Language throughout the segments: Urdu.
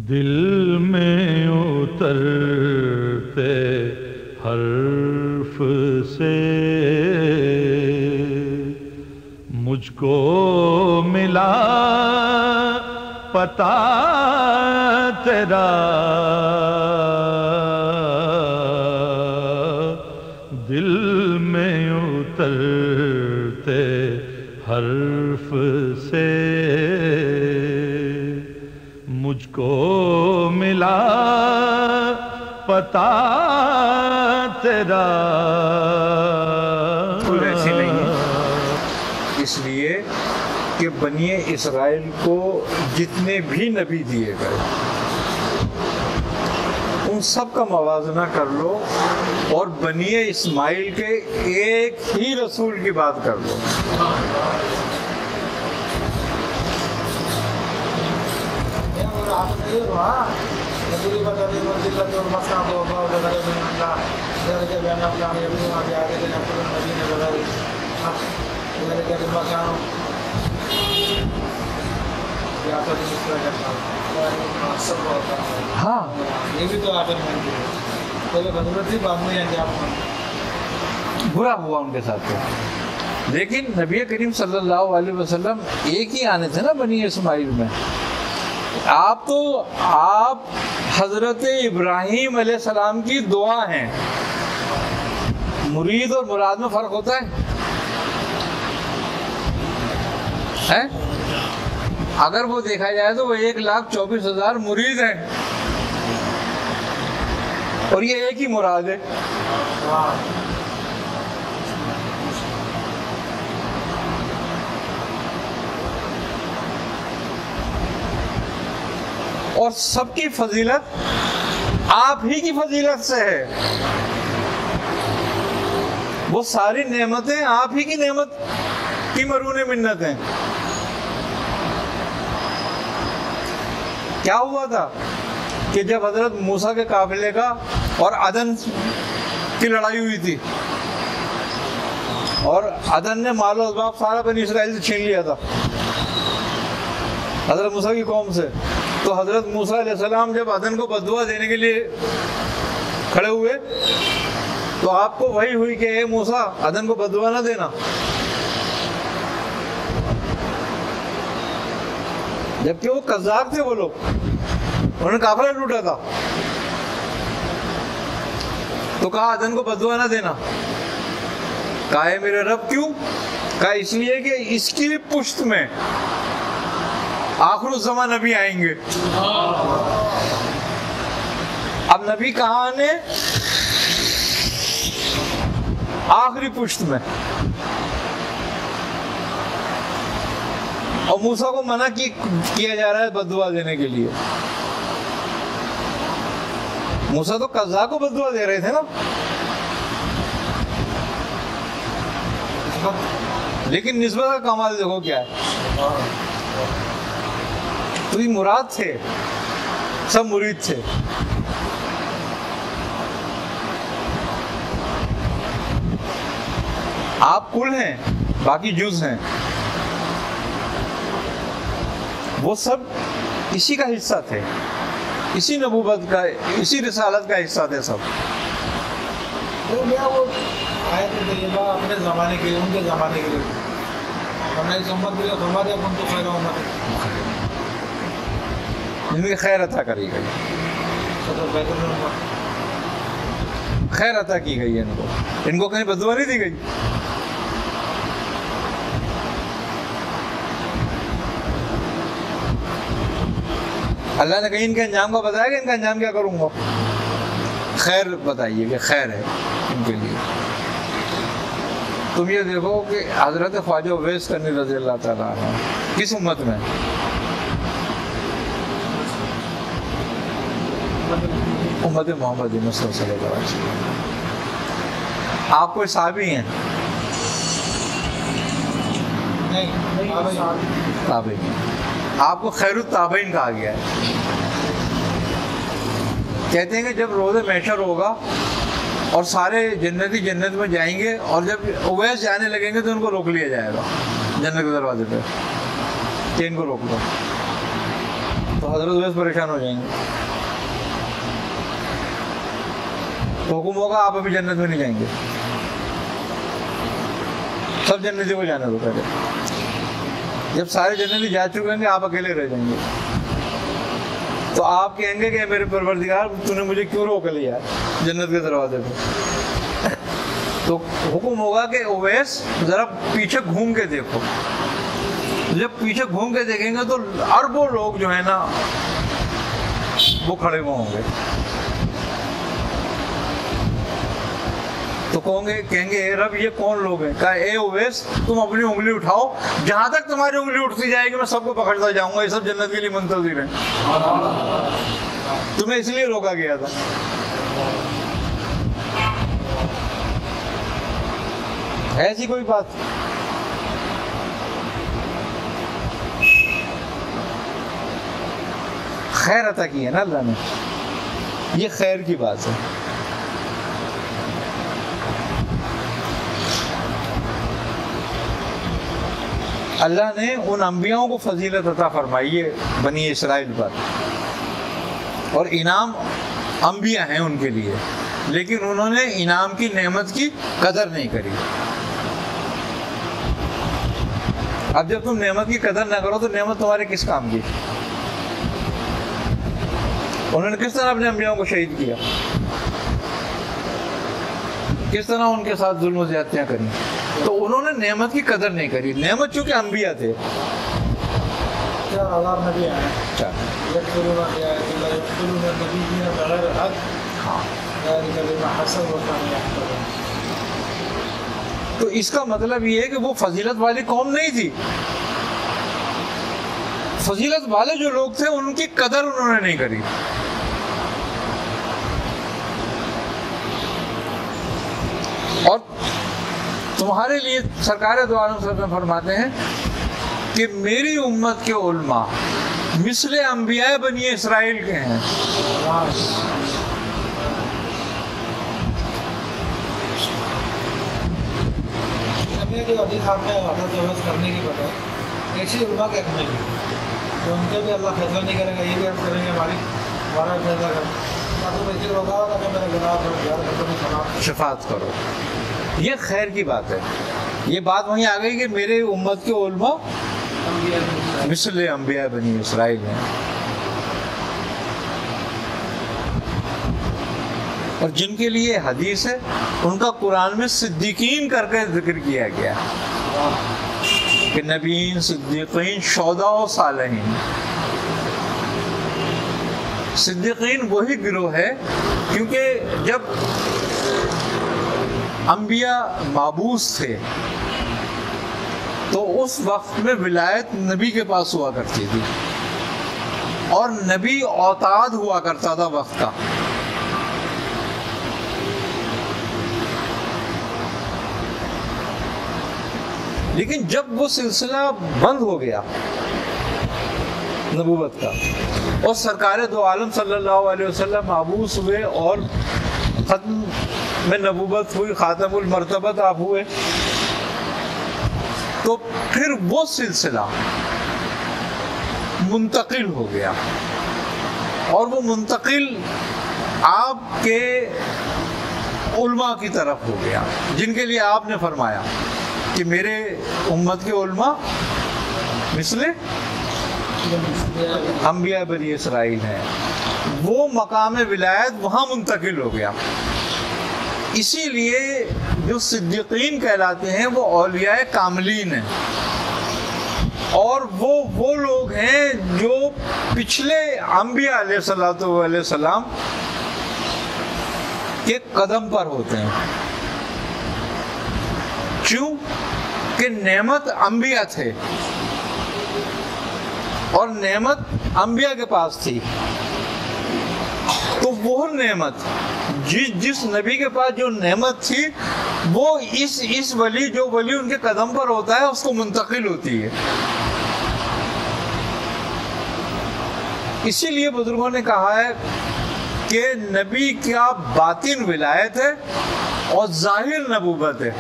دل میں اترتے حرف سے مجھ کو ملا پتہ تیرا، دل میں اترتے حرف سے مجھ کو ملا پتہ تیرا۔ ایسی نہیں ہے، اس لیے کہ بنی اسرائیل کو جتنے بھی نبی دیے گئے ان سب کا موازنہ کر لو اور بنی اسماعیل کے ایک ہی رسول کی بات کر لو۔ ہاں یہ بھی تو آخر برا ہوا ان کے ساتھ، لیکن نبی کریم صلی اللہ علیہ وسلم ایک ہی آنے تھے نا بنی اسماعیل میں۔ آپ حضرت ابراہیم علیہ السلام کی دعا ہیں، مرید اور مراد میں فرق ہوتا ہے؟ اگر وہ دیکھا جائے تو وہ 1,24,000 مرید ہیں اور یہ ایک ہی مراد ہے۔ اور سب کی فضیلت آپ ہی کی فضیلت سے ہے، وہ ساری نعمتیں آپ ہی کی نعمت کی مرہون منت ہیں۔ کیا ہوا تھا کہ جب حضرت موسیٰ کے قافلے کا اور عدن کی لڑائی ہوئی تھی اور عدن نے مال و اسباب سارا بنی اسرائیل سے چھین لیا تھا حضرت موسیٰ کی قوم سے، تو حضرت موسیٰ علیہ السلام جب عدن کو بددعا دینے کے لیے کھڑے ہوئے تو آپ کو وحی ہوئی کہ اے موسیٰ عدن کو بددعا نہ دینا، جبکہ وہ قذاب تھے، وہ لوگ انہوں نے قافلہ لوٹا تھا، تو کہا عدن کو بددعا نہ دینا۔ کہا اے میرے رب کیوں؟ کہا اس لیے کہ اس کی پشت میں آخر الزمان نبی آئیں گے۔ اب نبی کہاں آنے؟ آخری پشت میں۔ اور موسیٰ کو منع کیا جا رہا ہے بددعا دینے کے لیے۔ موسیٰ تو قذاب کو بددعا دے رہے تھے نا، لیکن نسبت کا کمال دیکھو کیا ہے، تو یہ مراد تھے، سب مرید تھے۔ آپ کل ہیں، باقی جز ہیں، وہ سب اسی کا حصہ تھے، اسی نبوت کا، اسی رسالت کا حصہ تھے سب۔ وہ آیت طیبہ اپنے زمانے کے لیے، ان کے زمانے کے لیے، ورنہ اس امت کے لیے ہمارے اپن تو خیر امت ہے، جن کی خیر عطا کری گئی، خیر عطا کی گئی ہے ان کو کہیں بددعا نہیں دی گئی۔ اللہ نے کہیں ان کے انجام کو بتایا کہ ان کا انجام کیا کروں گا، خیر بتائیے کہ خیر ہے ان کے لیے۔ تم یہ دیکھو کہ حضرت خواجہ اویس کرنی رضی اللہ تعالیٰ عنہ کس امت میں؟ امت محمد صلی اللہ علیہ وسلم۔ آپ کوئی صحابی ہیں؟ تابعین۔ آپ کو خیر التابعین کہا گیا ہے۔ کہتے ہیں کہ جب روز محشر ہوگا اور سارے جنتی جنت میں جائیں گے اور جب اویس جانے لگیں گے تو ان کو روک لیا جائے گا جنت کے دروازے پہ کہ ان کو روک لو۔ تو حضرت اویس پریشان ہو جائیں گے. تو حکم ہوگا آپ ابھی جنت میں نہیں جائیں گے, سب جنتی کو جانا دو پہلے. جب سارے جنتی جا چکے ہیں گے آپ اکیلے رہ جائیں گے, تو آپ کہیں گے کہ میرے پروردگار تو نے مجھے کیوں روک لیا جنت کے دروازے پہ. تو حکم ہوگا کہ اویس ذرا پیچھے گھوم کے دیکھو. جب پیچھے گھوم کے دیکھیں گے تو اربوں لوگ جو ہے نا وہ کھڑے ہوئے ہوں گے. تو کہیں گے اے رب یہ کون لوگ ہیں؟ کہا اے اویس تم اپنی انگلی اٹھاؤ, جہاں تک تمہاری انگلی اٹھتی جائے گی میں سب کو پکڑتا جاؤں گا, یہ سب جنت کے لیے منتظر ہیں, تمہیں اس لیے روکا گیا تھا. ایسی کوئی بات خیر عطا کی ہے نا اللہ نے, یہ خیر کی بات ہے. اللہ نے ان انبیاؤں کو فضیلت عطا فرمائی ہے بنی اسرائیل پر, اور انعام انبیاء ہیں ان کے لیے, لیکن انہوں نے انعام کی نعمت کی قدر نہیں کری. اب جب تم نعمت کی قدر نہ کرو تو نعمت تمہارے کس کام کی؟ انہوں نے کس طرح اپنے انبیاءوں کو شہید کیا, کس طرح ان کے ساتھ ظلم و زیادتیاں کریں, تو انہوں نے نعمت کی قدر نہیں کری. نعمت چونکہ انبیاء تھے. 4000 نبی آئے, تو اس کا مطلب یہ ہے کہ وہ فضیلت والی قوم نہیں تھی. فضیلت والے جو لوگ تھے ان کی قدر انہوں نے نہیں کری. اور تمہارے لیے سرکار دو عالم صلی اللہ علیہ وسلم فرماتے ہیں کہ میری امت کے علماء مثل انبیاء بنی اسرائیل کے ہیں. کرنے کی بجائے ایسی علماء کے حق میں تو ان کے بھی اللہ فیصلہ نہیں کرے گا, یہ بھی ہم کریں گے ہمارا فیصلہ کریں, شفاعت کرو. یہ خیر کی بات ہے. یہ بات وہیں آ گئی کہ میرے امت کے علماء مثل انبیاء بنی اسرائیل ہیں. اور جن کے لیے حدیث ہے ان کا قرآن میں صدیقین کر کے ذکر کیا گیا کہ نبیین, صدیقین, شہداء و صالحین. صدیقین وہی گروہ ہے کیونکہ جب انبیاء مابعوث تھے تو اس وقت میں ولایت نبی کے پاس ہوا کرتی تھی, اور نبی اوتاد ہوا کرتا تھا وقت کا. لیکن جب وہ سلسلہ بند ہو گیا نبوت کا, اور سرکار دو عالم صلی اللہ علیہ وسلم مبعوث ہوئے اور ختم میں نبوت ہوئی, خاتم المرتبت آپ ہوئے, تو پھر وہ سلسلہ منتقل ہو گیا, اور وہ منتقل آپ کے علماء کی طرف ہو گیا, جن کے لیے آپ نے فرمایا کہ میرے امت کے علماء مثل انبیاء بنی اسرائیل ہیں. وہ مقام ولایت وہاں منتقل ہو گیا. اسی لیے جو صدیقین کہلاتے ہیں وہ اولیاء کاملین ہیں, اور وہ لوگ ہیں جو پچھلے انبیاء علیہ الصلوۃ والسلام کے قدم پر ہوتے ہیں. کیوں کہ نعمت انبیاء تھے اور نعمت انبیاء کے پاس تھی, تو وہ نعمت جس نبی کے پاس جو نعمت تھی وہ اس ولی, جو ولی ان کے قدم پر ہوتا ہے, اس کو منتقل ہوتی ہے. اسی لیے بزرگوں نے کہا ہے کہ نبی کا باطن ولایت ہے اور ظاہر نبوت ہے.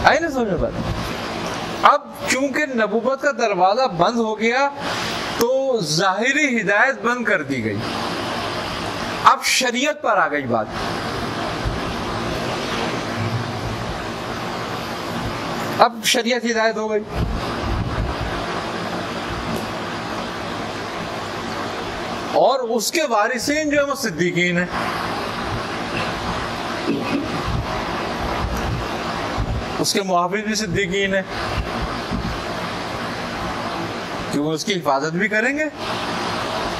آئی نا سمجھ میں بات؟ اب چونکہ نبوت کا دروازہ بند ہو گیا تو ظاہری ہدایت بند کر دی گئی، اب شریعت پر آ گئی بات. اب شریعت ہدایت ہو گئی. اور اس کے وارثین جو ہیں وہ صدیقین ہیں. اس کے محافظ بھی صدیقین ہیں کہ وہ اس کی حفاظت بھی کریں گے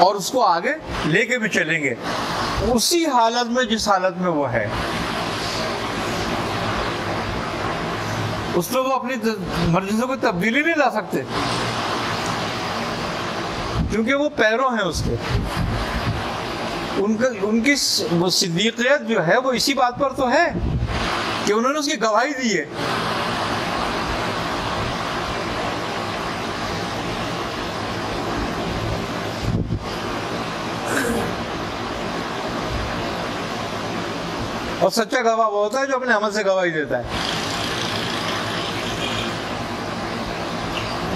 اور اس کو آگے لے کے بھی چلیں گے اسی حالت میں جس حالت میں وہ ہے. اس میں وہ اپنی مرضی سے کوئی تبدیلی نہیں لا سکتے کیونکہ وہ پیروں ہیں اس کے. ان کی صدیقیت جو ہے وہ اسی بات پر تو ہے کہ انہوں نے اس کی گواہی دی ہے. اور سچا گواہ وہ ہوتا ہے جو اپنے عمل سے گواہی دیتا ہے.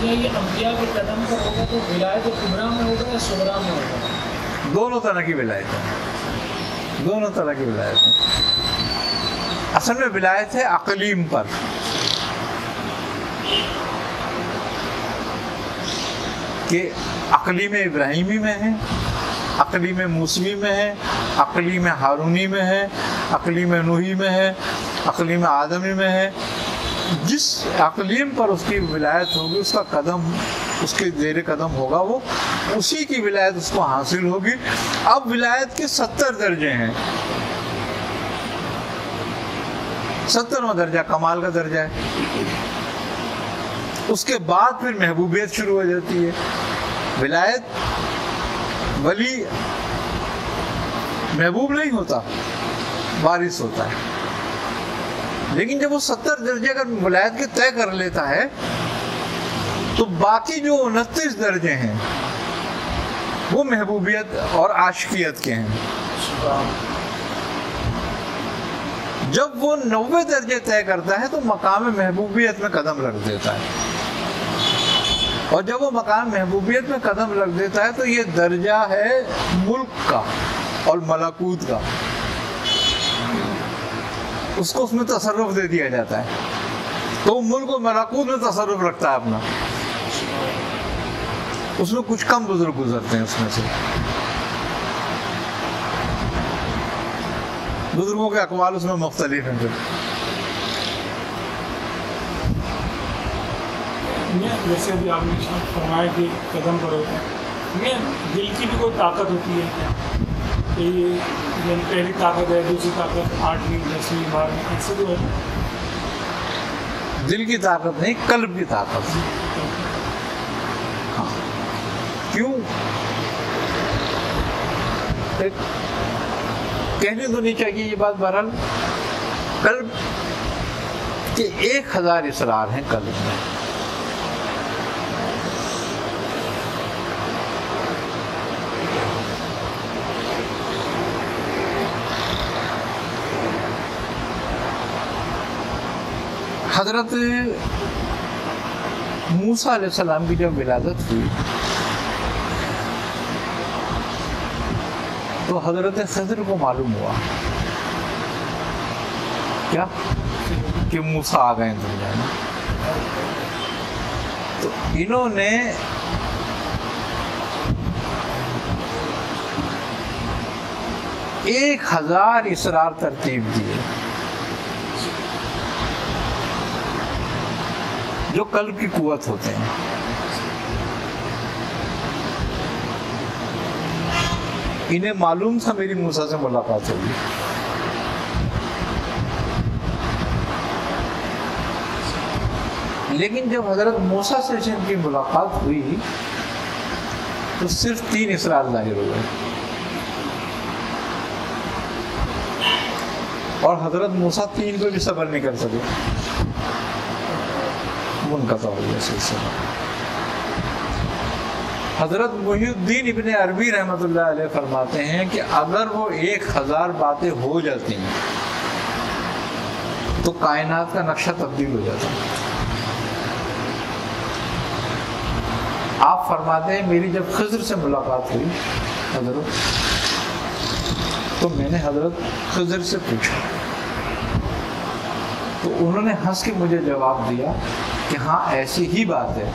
یہ انبیاء کے قدم پر ہوگا تو ولایت کبریٰ میں ہوگا یا صغریٰ میں ہوگا؟ دونوں طرح کی ولایت ہے، دونوں طرح کی ولایت ہے. اصل میں ولایت ہے اقلیم پر، کہ اقلیم ابراہیمی میں ہے، اقلیم موسوی میں ہے، اقلیم ہارونی میں ہے، اقلیم نوحی میں ہے، اقلیم آدمی میں ہے. جس اقلیم پر اس کی ولایت ہوگی، اس کا قدم، اس کے زیر قدم ہوگا، وہ اسی کی ولایت اس کو حاصل ہوگی. اب ولایت کے 70 درجے ہیں. 70واں درجہ کمال کا درجہ ہے. اس کے بعد پھر محبوبیت شروع ہو جاتی ہے. ولایت ولی محبوب نہیں ہوتا، وارث ہوتا ہے. لیکن جب وہ 70 درجے اگر ولایت کے طے کر لیتا ہے تو باقی جو 29 درجے ہیں وہ محبوبیت اور عاشقیت کے ہیں. جب وہ 90 درجے طے کرتا ہے تو مقام محبوبیت میں قدم رکھ دیتا ہے. اور جب وہ مقام محبوبیت میں قدم رکھ دیتا ہے تو یہ درجہ ہے ملک کا اور ملکوت کا. اس کو اس میں تصرف دے دیا جاتا ہے تو وہ ملک و ملکوت میں تصرف رکھتا ہے اپنا. اس میں کچھ کم بزرگ گزرتے ہیں، اس میں سے بزرگوں کے اقوال اس میں مختلف ہیں. جیسے ابھی آپ نے فرمایا کہ قدم پر ہوتا ہے، دل کی بھی کوئی طاقت ہوتی ہے کیا؟ پہلی طاقت ہے، دوسری طاقت 8ویں 10ویں 12ویں ایسے تو ہے؟ دل کی طاقت نہیں، قلب کی طاقت. ہاں. کیوں؟ کہنی تو نہیں چاہیے یہ بات. بہرحال قلب کے 1000 اسرار ہیں قلب میں. حضرت موسیٰ علیہ السلام کی جب ولادت ہوئی تو حضرت خضر کو معلوم ہوا کیا کہ موسیٰ آ گئے دنیا میں. تو انہوں نے ایک 1000 اسرار ترتیب دیے جو قلب کی قوت ہوتے ہیں. انہیں معلوم تھا میری موسیٰ سے ملاقات ہوگی. لیکن جب حضرت موسیٰ سے ان کی ملاقات ہوئی تو صرف 3 اسرار ظاہر ہوئے اور حضرت موسیٰ 3 کو بھی صبر نہیں کر سکے. منقطع ہو گیا سلسلہ. حضرت محی الدین ابن عربی رحمۃ اللہ علیہ فرماتے ہیں کہ اگر وہ 1000 باتیں ہو جاتی ہیں تو کائنات کا نقشہ تبدیل ہو جاتا ہے۔ آپ فرماتے ہیں میری جب خضر سے ملاقات ہوئی حضرت، تو میں نے حضرت خضر سے پوچھا، تو انہوں نے ہنس کے مجھے جواب دیا کہ ہاں ایسی ہی بات ہے۔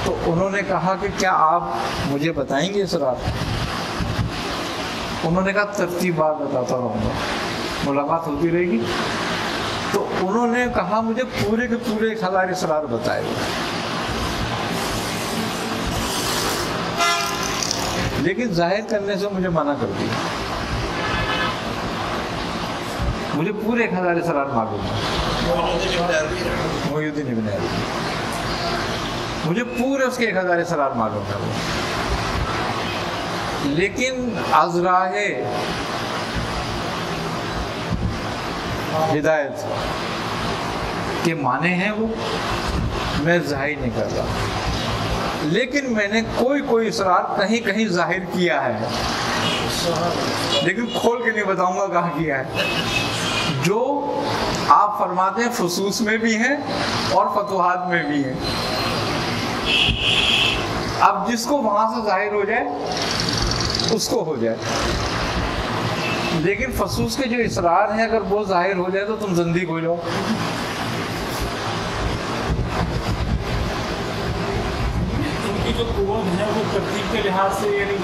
تو انہوں نے کہا کہ کیا آپ مجھے بتائیں گے اس رات؟ انہوں نے کہا ترتیب بات بتاتا رہوں گا، ملاقات ہوتی رہے گی۔ تو انہوں نے کہا مجھے پورے کے پورے 1000 اسرار بتائے ہوئے، لیکن ظاہر کرنے سے مجھے منع کر دیا۔ مجھے پورے 1000 اسرار معلوم ہے، محی الدین ابن عربی، مجھے پورے اس کے 1000 اسرار معلوم ہے وہ، لیکن ازراہ ہدایت کے معنی ہیں وہ میں ظاہر نہیں کر رہا، لیکن میں نے کوئی اسرار کہیں کہیں ظاہر کیا ہے، لیکن کھول کے نہیں بتاؤں گا کہاں کیا ہے، جو آپ فرماتے ہیں فصوص میں بھی ہیں اور فتوحات میں بھی ہیں۔ اب جس کو وہاں سے ظاہر ہو جائے اس کو ہو جائے، لیکن فصوص کے جو اسرار ہیں اگر وہ ظاہر ہو جائے تو تم زندیق ہو جاؤ۔ ان کی جو قوت ہے وہ ترتیب کے لحاظ سے یعنی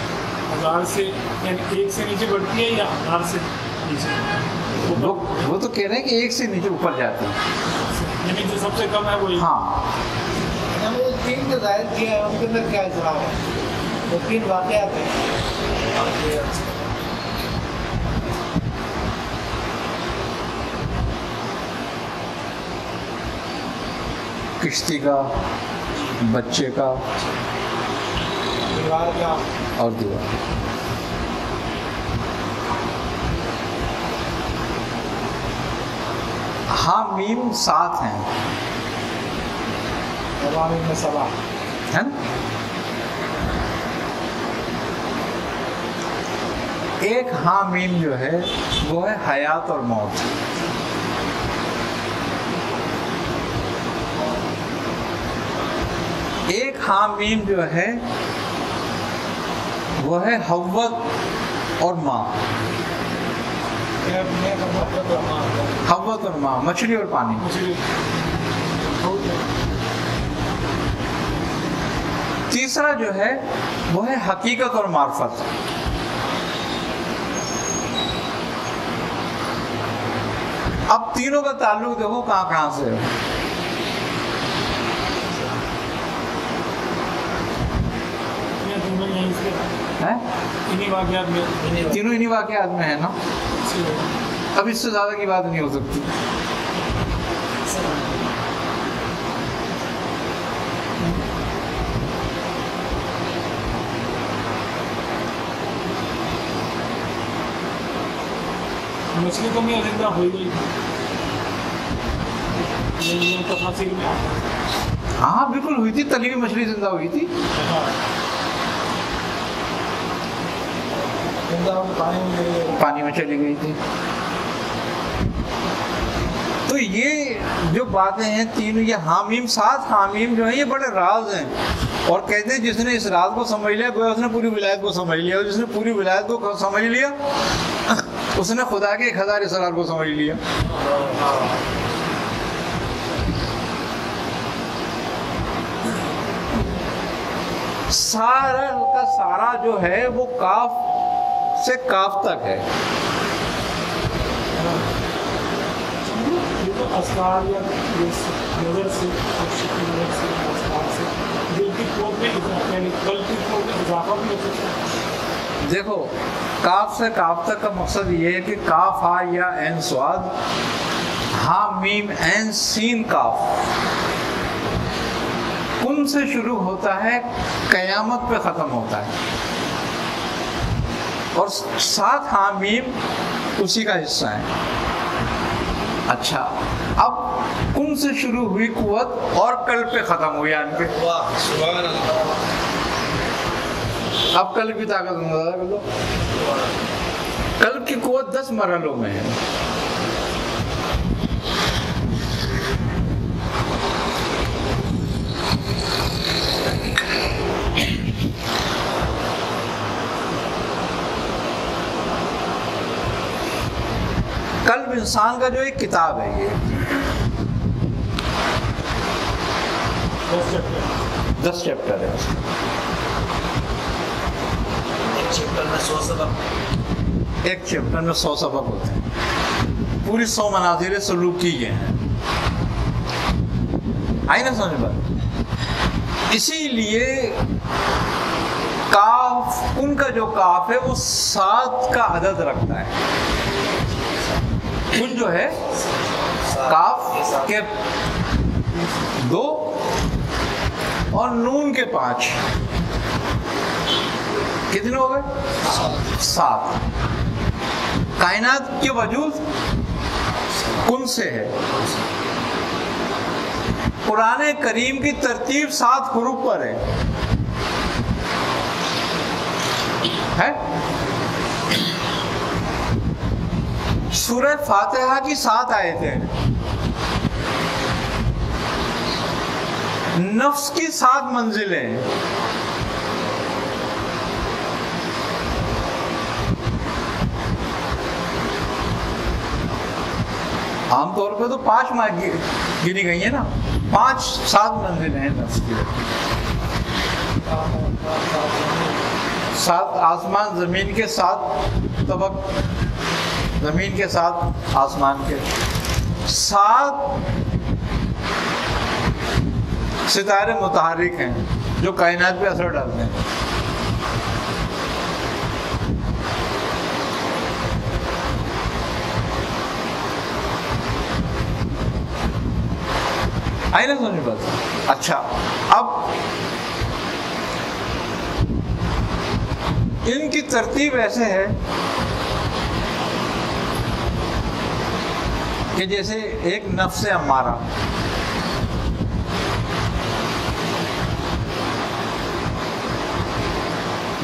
1000 سے یعنی 1 سے نیچے بڑھتی ہے یا 1000 سے نیچے؟ وہ تو کہہ رہے ہیں کہ 1 سے نیچے اوپر جاتی ہے، یعنی جو سب سے کم ہے وہی۔ ہاں 3 جو ظاہر کیا ہے ان کے اندر کیا اسرار ہے؟ وہ 3 واقعات ہیں۔ کشتی کا، بچے کا دیوار کا اور دیوار۔ ہاں میم 7 ہیں، عوامی میں سبا ہے نا؟ ایک ہاں میم جو ہے وہ ہے حیات اور موت، ایک ہاں میم جو ہے وہ ہے حوت اور ماں، حوت اور ماں، مچھلی اور پانی۔ تیسرا جو ہے وہ ہے حقیقت اور معرفت۔ اب تینوں کا تعلق دیکھو کہاں کہاں سے ہے۔ تینوں انہی واقعات میں ہے نا، اب اس سے زیادہ کی بات نہیں ہو سکتی۔ مچھلی تو میں زندہ ہوئی گئی، ہاں بالکل ہوئی تھی، تلی ہوئی مچھلی زندہ ہوئی تھی۔ پانی میں چلی گئی تھی۔ تو یہ جو باتیں ہیں تینوں، یہ حامیم 7 حامیم جو ہیں یہ بڑے راز ہیں، اور کہتے ہیں جس نے اس راز کو سمجھ لیا گویا اس نے پوری ولایت کو سمجھ لیا، اور جس نے پوری ولایت کو سمجھ لیا اس نے خدا کے 1000 اسرار کو سمجھ لیا۔ سارا کا سارا جو ہے وہ کاف سے کاف تک ہے۔ اسرار یا نظر سے دل کی قوت میں یعنی قلب کی قوت میں اضافہ بھی ہو سکتا ہے۔ دیکھو کاف سے کاف تک کا مقصد یہ ہے کہ کاف ہا یا عین صاد، ہا میم عین سین کاف، کن سے شروع ہوتا ہے قیامت پہ ختم ہوتا ہے، اور 7 ہا میم اسی کا حصہ ہے۔ اچھا اب کن سے شروع ہوئی قوت اور قلب پہ ختم ہوئی ان کے، اب قلب کی طاقت مظاہرہ کر لو۔ قلب کی قوت 10 مرحلوں میں ہے، انسان کا جو ایک کتاب ہے، یہ 10 چیپٹر ہے، ایک چیپٹر میں 100 سبق، ایک چیپٹر میں 100 سبق ہوتے ہیں، پوری 100 مناظر سلوک کی گئے ہیں، آئی نا سمجھ بات؟ اسی لیے کاف، ان کا جو کاف ہے وہ 7 کا عدد رکھتا ہے، ان جو ہے کاف کے 2 اور نون کے 5، کتنے ہو گئے؟ 7۔ کائنات کے وجود کن سے ہے، قرآن کریم کی ترتیب 7 حروف پر ہے، سورہ فاتحہ کی 7 آیتیں، نفس کی 7 منزلیں، عام طور پہ تو 5 گنی گئی ہیں نا، 7 منزلیں ہیں نفس کی، 7 آسمان زمین کے 7 طبق، زمین کے 7 آسمان کے 7 ستارے متحرک ہیں جو کائنات پہ اثر ڈالتے ہیں۔ آئی نا سمجھ بات؟ اچھا، اب ان کی ترتیب ایسے ہے کہ جیسے ایک نفس امارہ،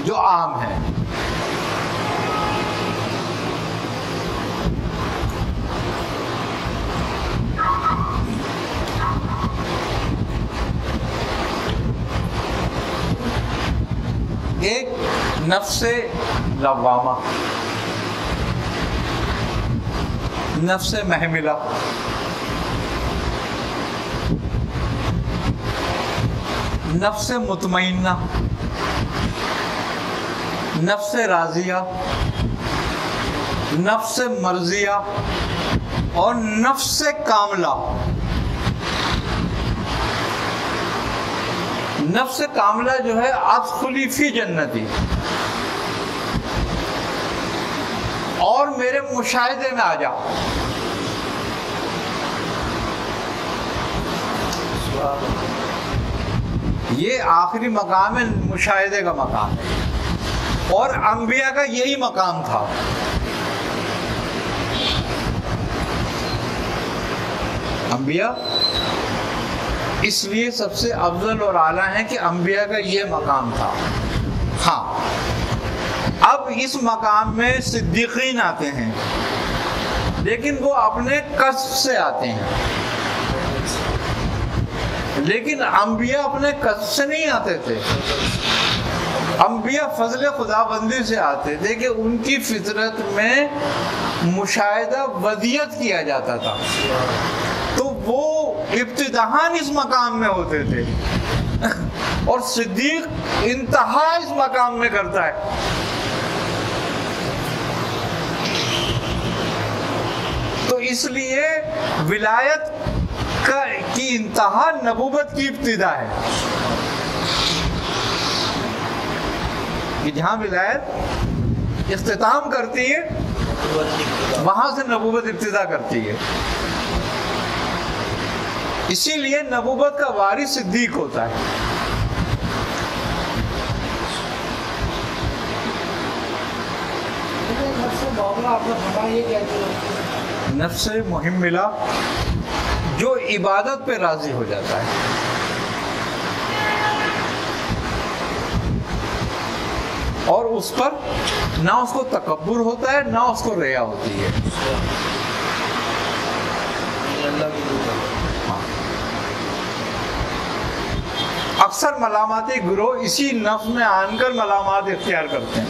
جو عام ہے، ایک نفس لوامہ، نفس محملہ، نفس مطمئنہ، نفس راضیہ، نفس مرضیہ اور نفس کاملہ۔ نفس کاملہ جو ہے ادخلی فی جنتی، اور میرے مشاہدے میں آ جا، یہ آخری مقام ہے، مشاہدے کا مقام ہے، اور انبیاء کا یہی مقام تھا۔ انبیاء اس لیے سب سے افضل اور اعلیٰ ہیں کہ انبیاء کا یہ مقام تھا۔ ہاں، اب اس مقام میں صدیقین آتے ہیں، لیکن وہ اپنے کسب سے آتے ہیں، لیکن انبیاء اپنے کسب سے نہیں آتے تھے، انبیاء فضل خدا بندی سے آتے تھے کہ ان کی فطرت میں مشاہدہ ودیت کیا جاتا تھا، تو وہ ابتداءً اس مقام میں ہوتے تھے، اور صدیق انتہا اس مقام میں کرتا ہے۔ تو اس لیے ولایت کی انتہا نبوت کی ابتدا ہے، کہ جہاں ولایت اختتام کرتی ہے وہاں سے نبوت ابتدا کرتی ہے۔ اسی لیے نبوت کا وارث صدیق ہوتا ہے۔ نفس محملہ جو عبادت پہ راضی ہو جاتا ہے، اور اس پر نہ اس کو تکبر ہوتا ہے نہ اس کو ریا ہوتی ہے۔ اکثر ملاماتی گروہ اسی نفس میں آن کر ملامات اختیار کرتے ہیں۔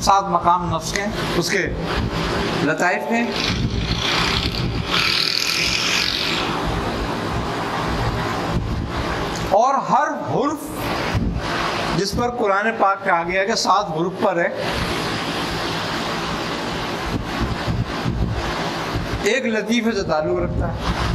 7 مقام نفس کے، اس کے لطائف کے، اور ہر حرف جس پر قرآن پاک کہا گیا کہ 7 حرف پر ہے، ایک لطیفے سے تعلق رکھتا ہے۔